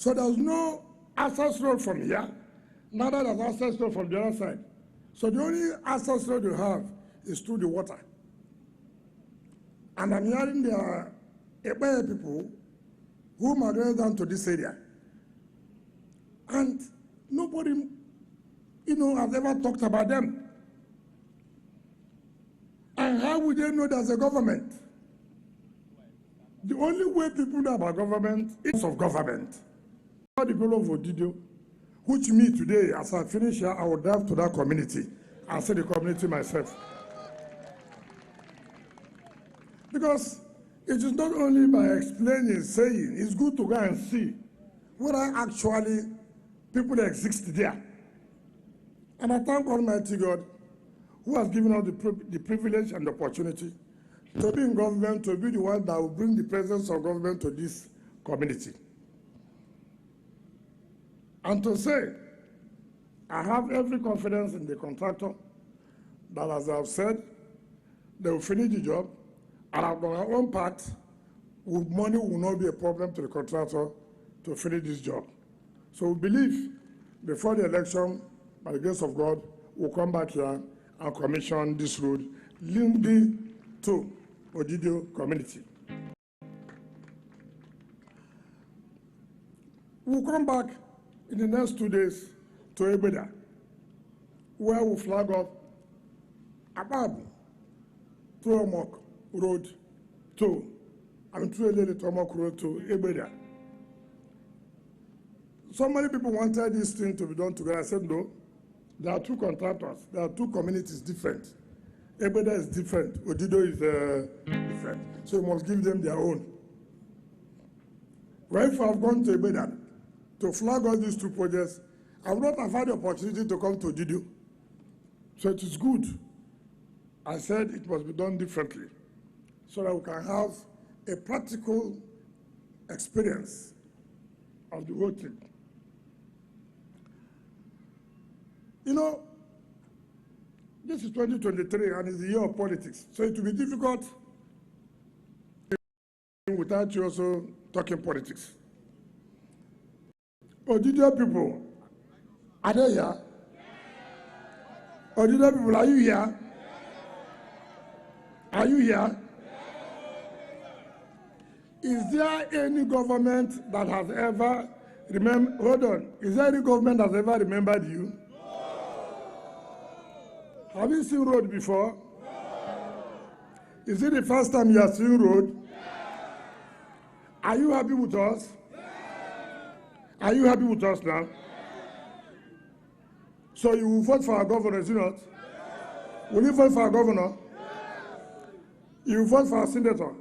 So there's no access road from here, neither there's access road from the other side. So the only access road you have is through the water. And I'm hearing there are Ekpeda people who migrated down to this area. And nobody, has ever talked about them. And how would they know there's a government? The only way people know about government is of government. The people of Odido, which me today, as I finish here, I will drive to that community and see the community myself. Because it is not only by explaining, saying, it's good to go and see whether actually people exist there. And I thank Almighty God who has given us the privilege and the opportunity to be in government, to be the one that will bring the presence of government to this community. And to say, I have every confidence in the contractor that, as I've said, they will finish the job, and on our own part, money will not be a problem to the contractor to finish this job. So we believe before the election, by the grace of God, we'll come back here and commission this road leading to Odido community. We'll come back in the next 2 days to Ekpeda, where we'll flag up Akpabu-Odido road to, Tomok road to Ekpeda. So many people wanted this thing to be done together. I said, no, there are two contractors, there are two communities different. Ekpeda is different, Odido is different. So you must give them their own. Well, if I've gone to Ekpeda to flag all these two projects, I would not have had the opportunity to come to Odido. So it is good. I said it must be done differently so that we can have a practical experience of the whole thing. This is 2023 and it's the year of politics. So it will be difficult without you also talking politics. Odido people, are they here? Odido people, are you here? Are you here? Is there any government that has ever is there any government that has ever remembered you? Have you seen road before? Is it the first time you are seeing road? Are you happy with us? Are you happy with us now? So you will vote for our governor, is it not? Will you vote for our governor? You will vote for our senator?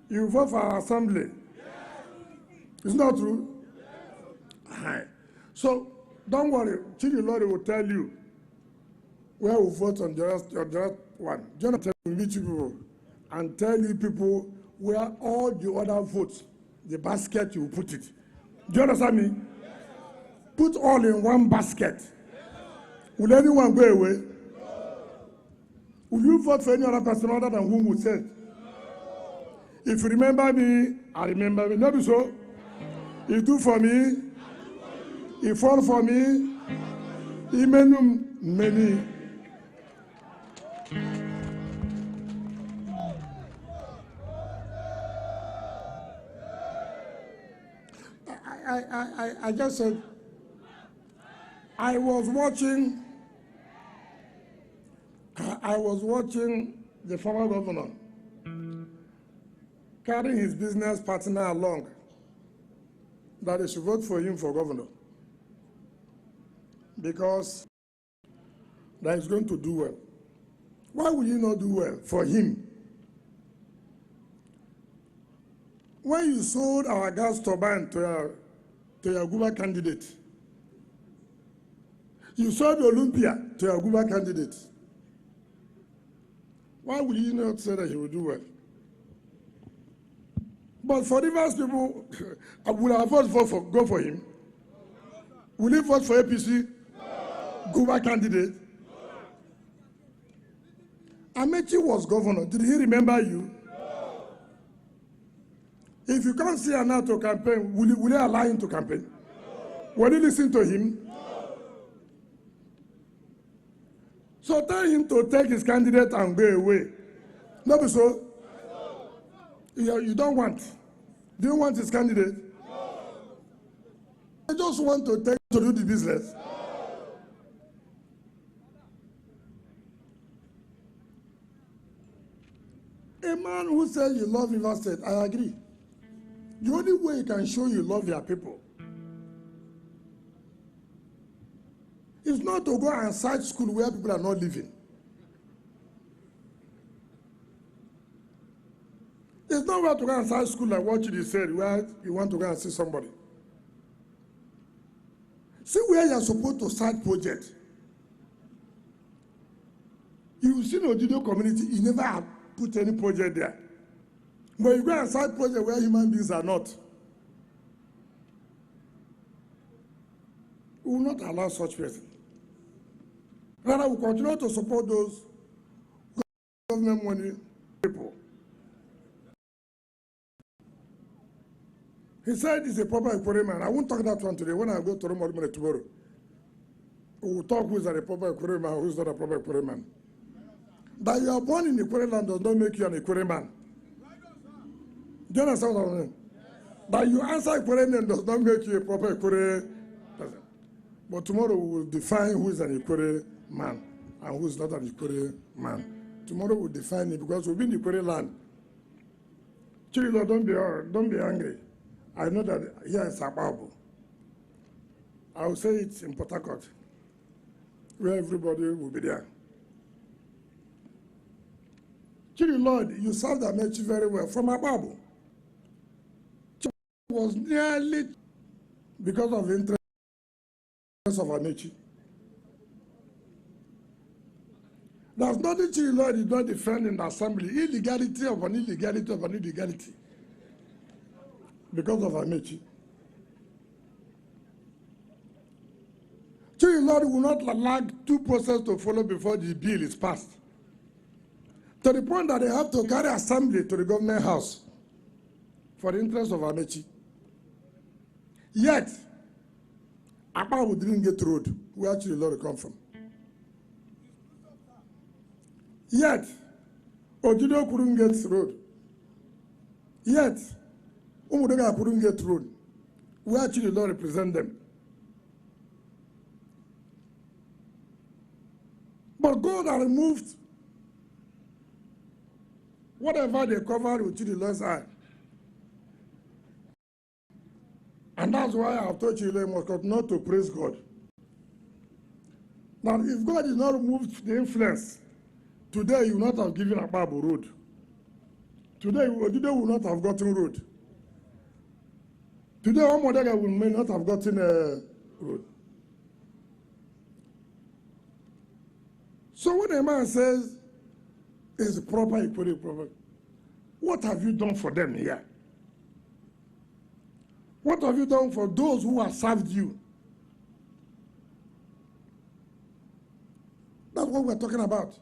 You will vote for our assembly? It's not true? So don't worry, Chidi Lori will tell you where we vote on the rest one. Jonathan will meet you people and tell you people where all the other votes, the basket you will put it. Do you understand me? Put all in one basket. Will anyone go away? Will you vote for any other person other than whom we said? If you remember me, I remember me. Not be so. You do for me, you fall for me, many. I just said, I was watching the former governor carrying his business partner along that they should vote for him for governor because that he's going to do well. Why will you not do well for him? When you sold our gas turbine to your Guba candidate, you sold Olympia to your Guba candidate. Why will you not say that he will do well? But for Rivers people, will our vote go for him? Will he vote for APC? Guba candidate? Amechi was governor. Did he remember you? If you can't see an to campaign, will you allow him to campaign? No. Will you listen to him? No. So tell him to take his candidate and go away. No, be so? No. You don't want. Do you want his candidate? No. I just want to take to do the business. No. A man who says you love River State, I agree. The only way you can show you love your people is not to go and search school where people are not living. It's not where to go and search school like what you said, where you want to go and see somebody. See where you are supposed to start project. You see the Odido community, you never have put any project there. But you go and start project where human beings are not. We will not allow such person. Rather, we continue to support those government money people. He said he's a proper Ekpeda man. I won't talk that one today. When I go to Rome tomorrow, we will talk who's a proper Ekpeda man, who's not a proper Ekpeda man. That you are born in Ekpeda land does not make you an Ekpeda man. Do you understand what I mean? Yes. That you answer Ekpeda name does not make you a proper Ekpeda person. But tomorrow we will define who is an Ekpeda man and who is not an Ekpeda man. Tomorrow we'll define it because we'll be in Ekpeda land. Chilo, don't be angry. I know that here is Akpabu. I will say it in Port Harcourt, where everybody will be there. Chili Lord, you served Amechi very well from Akpabu. Was nearly because of the interest of Amechi. There's nothing Chili Lord did not defend in the assembly, illegality of an illegality of an illegality, because of Amechi. Chili Lord will not allow due process to follow before the bill is passed, to the point that they have to carry assembly to the government house for the interest of Amechi. Yet, Akpabu didn't get road where actually Lord come from. Yet, Odido couldn't get road. Yet, Umudega couldn't get road where actually Lord represent them. But God had removed whatever they covered with the Lord's eye. And that's why I've told you must not to praise God. Now, if God did not remove the influence, today you would not have given Akpabu road. Today, Odido will not have gotten road. Today, Omodega may not have gotten a road. So when a man says, is proper, Ekpeda, what have you done for them here? What have you done for those who have served you? That's what we're talking about.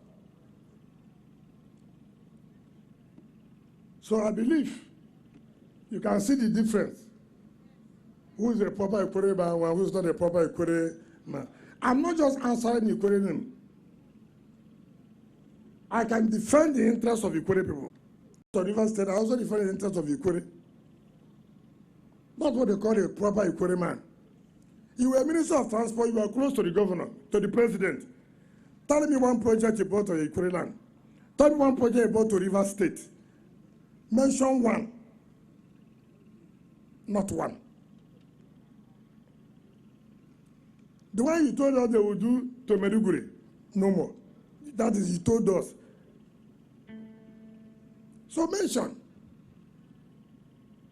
So I believe you can see the difference. Who is a proper Ekpeda man and who is not a proper Ekpeda man. I'm not just answering Ekpeda name. I can defend the interests of Ekpeda people. So River State, I also defend the interests of Ekpeda. That's what they call a proper Ekpeda man. You were Minister of Transport, you were close to the governor, to the president. Tell me one project you brought to Ekpeda land. Tell me one project you brought to River State. Mention one. Not one. The one you told us they would do to Meduguri, no more. That is, you told us. So mention.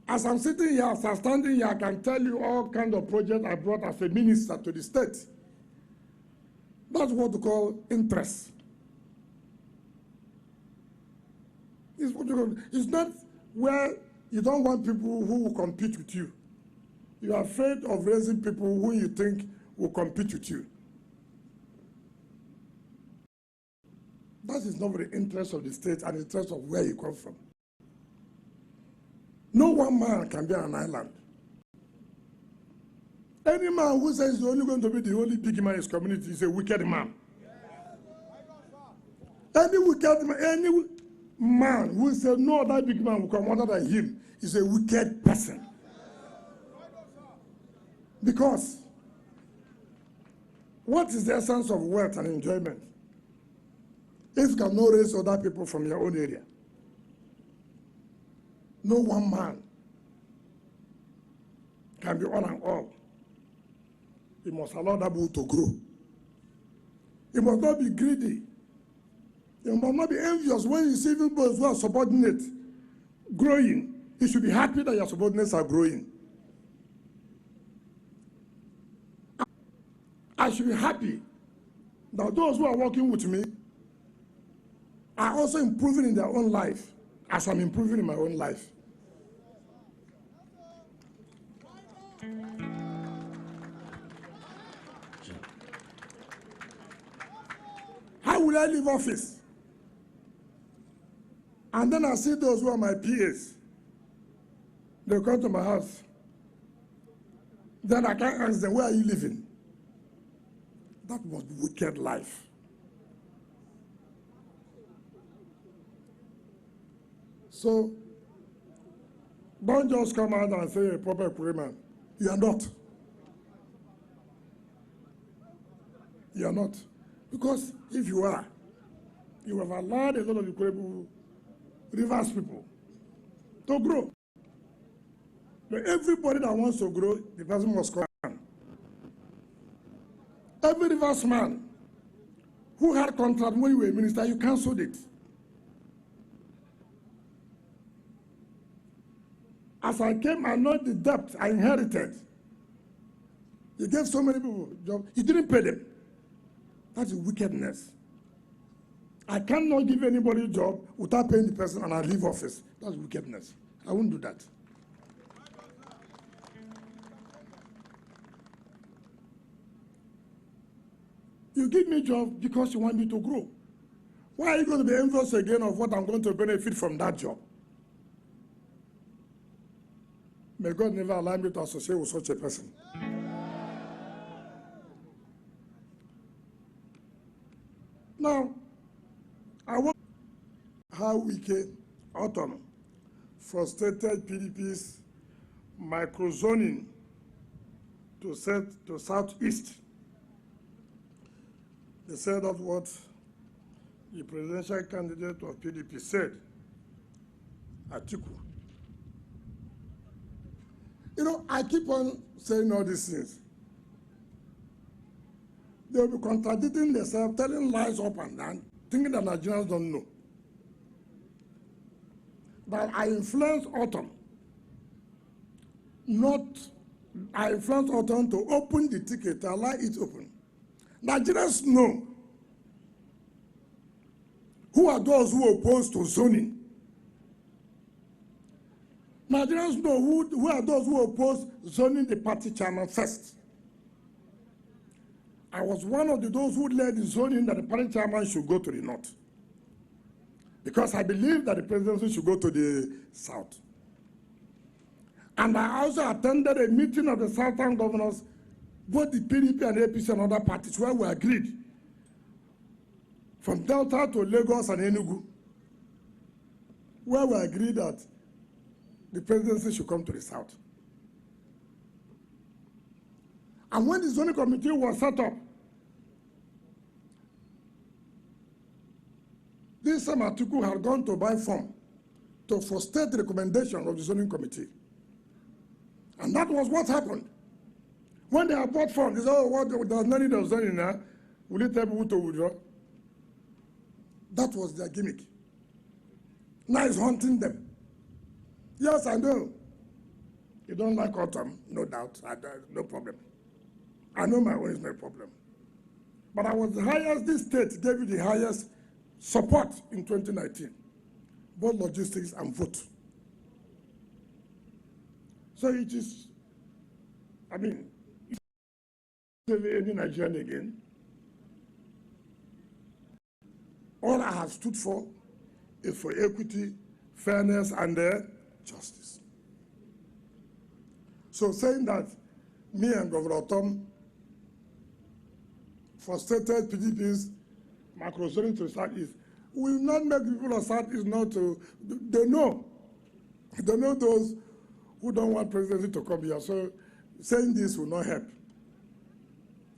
As I'm sitting here, as I'm standing here, I can tell you all kinds of projects I brought as a minister to the state. That's what we call interest. It's not where you don't want people who will compete with you. You are afraid of raising people who you think will compete with you. That is not the interest of the state and the interest of where you come from. No one man can be on an island. Any man who says he's only going to be the only big man in his community is a wicked man. Any wicked man, any man who says no other big man will come other than him is a wicked person. Because what is the essence of wealth and enjoyment if you cannot raise other people from your own area? No one man can be all and all. He must allow that bull to grow. He must not be greedy. He must not be envious when you see those who are subordinate growing. You should be happy that your subordinates are growing. I should be happy that those who are working with me are also improving in their own life as I'm improving in my own life. How will I leave office? And then I see those who are my PAs. They come to my house. Then I can ask them, where are you living? That was wicked life. So, don't just come out and say a proper man. You are not. You are not. Because if you are, you have allowed a lot of Akpabu reverse people to grow. But everybody that wants to grow, the person must come. Every reverse man who had contract when you were a minister, you cancelled it. As I came, I know the debt I inherited. You gave so many people jobs, you didn't pay them. That's wickedness. I cannot give anybody a job without paying the person and I leave office. That's wickedness. I won't do that. You give me a job because you want me to grow. Why are you going to be envious again of what I'm going to benefit from that job? May God never allow me to associate with such a person. Now, I want how Wike Autumn frustrated PDP's microzoning to southeast. They said that's what the presidential candidate of PDP said, Atiku. You know, I keep on saying all these things. They'll be contradicting themselves, telling lies up and down, thinking that Nigerians don't know. But I influenced Autumn, I influenced Autumn to open the ticket, to allow it open. Nigerians know who are those who oppose to zoning. Nigerians know who are those who oppose zoning the party chairman first. I was one of those who led the zoning that the party chairman should go to the north. Because I believe that the presidency should go to the south. And I also attended a meeting of the southern governors, both the PDP and APC and other parties, where we agreed from Delta to Lagos and Enugu, where we agreed that the presidency should come to the south. And when the zoning committee was set up, this same Atiku had gone to buy form to frustrate the recommendation of the zoning committee. And that was what happened. When they had bought form, they said, oh, what, there's no need of zoning now. Will you tell people to withdraw? That was their gimmick. Now it's haunting them. Yes, I know. You don't like Autumn, no doubt. No problem. I know my own is no problem. But I was the highest, this state gave you the highest support in 2019, both logistics and vote. So it is, I mean, if any Nigerian again, all I have stood for is for equity, fairness, and justice. So saying that me and Governor Tom frustrated PDP's microzoning to Southeast will not make people of Southeast not to, they know those who don't want presidency to come here. So saying this will not help.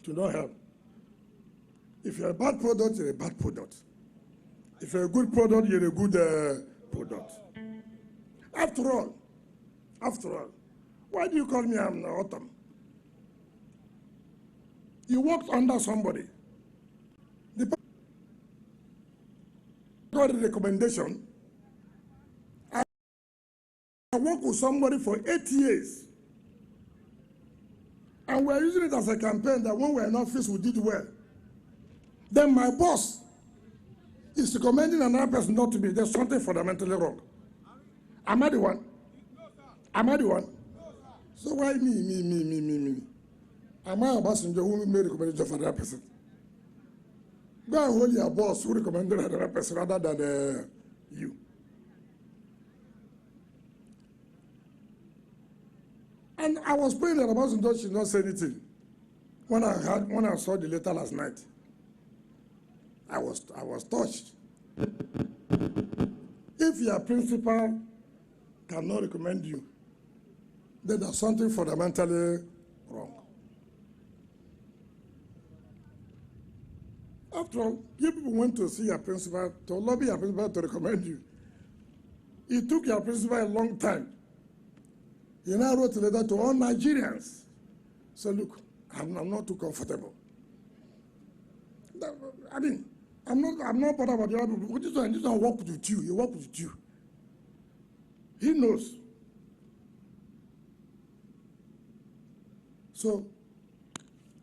It will not help. If you're a bad product, you're a bad product. If you're a good product, you're a good product. After all, why do you call me an autumn? You worked under somebody. The person got a recommendation. I worked with somebody for 8 years. And we're using it as a campaign that when we're in office, we did well. Then my boss is recommending another person not to be. There's something fundamentally wrong. Am I the one? Am I the one? So why me? Am I a passenger who made a recommendation for another person? Go and hold your boss who recommended another person rather than you. And I was praying that Ambassador should not say anything. When I saw the letter last night, I was touched. If your principal cannot recommend you, then there's something fundamentally wrong. After all, you people went to see your principal, to lobby your principal to recommend you. It took your principal a long time. He now wrote a letter to all Nigerians. So look, I'm not too comfortable. I mean, I'm not bothered about the other people. This one work with you. He work with you. He knows. So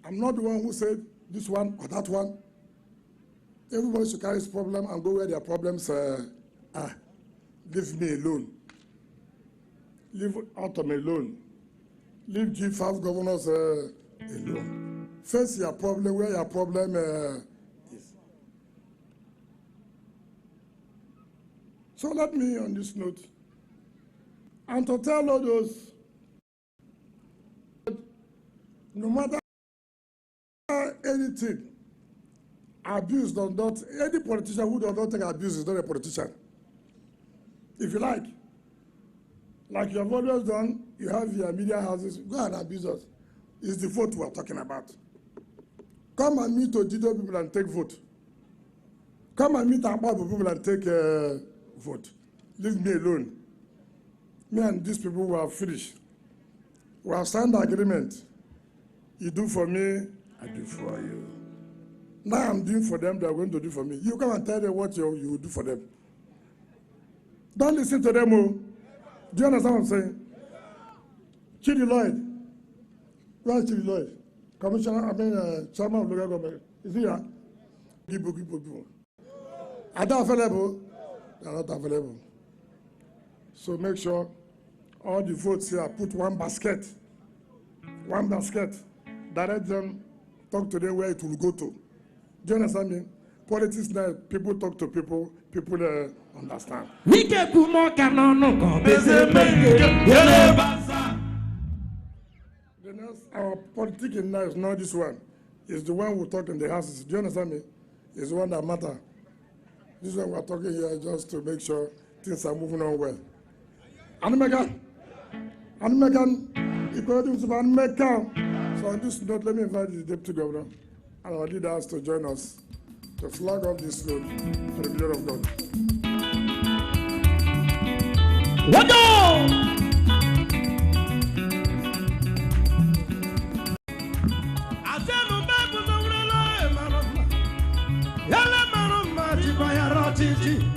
I'm not the one who said this one or that one. Everybody should carry his problem and go where their problems are. Leave me alone. Leave Autumn alone. Leave G5 governors alone. Face your problem where your problem is. So let me, on this note, and to tell all those, no matter anything, abuse does not, any politician who does not take abuse is not a politician. If you like you have always done, you have your media houses, go and abuse us. It's the vote we're talking about. Come and meet Odido people and take vote. Come and meet Akpabu people and take vote. Leave me alone. Me and these people were finished. We have signed the agreement. You do for me, I do for you. Now I'm doing for them, they're going to do for me. You come and tell them what you will do for them. Don't listen to them, oh. Do you understand what I'm saying? Chidi Lloyd. Where is Chidi Lloyd? Commissioner, chairman of local government. Is he here? People. Are they available? They are not available. So make sure all the votes here, put one basket. One basket. Direct them, talk to them where it will go to. Do you understand me? Politics now, people talk to people understand. Our politics now is not this one. It's the one we talk in the houses. Do you understand me? It's the one that matters. This one we're talking here just to make sure things are moving on well. Animekan. So on this note, let me invite the Deputy Governor and our leaders to join us to flag off this road for the glory of God. What go? Yalla marumma, yalla marumma,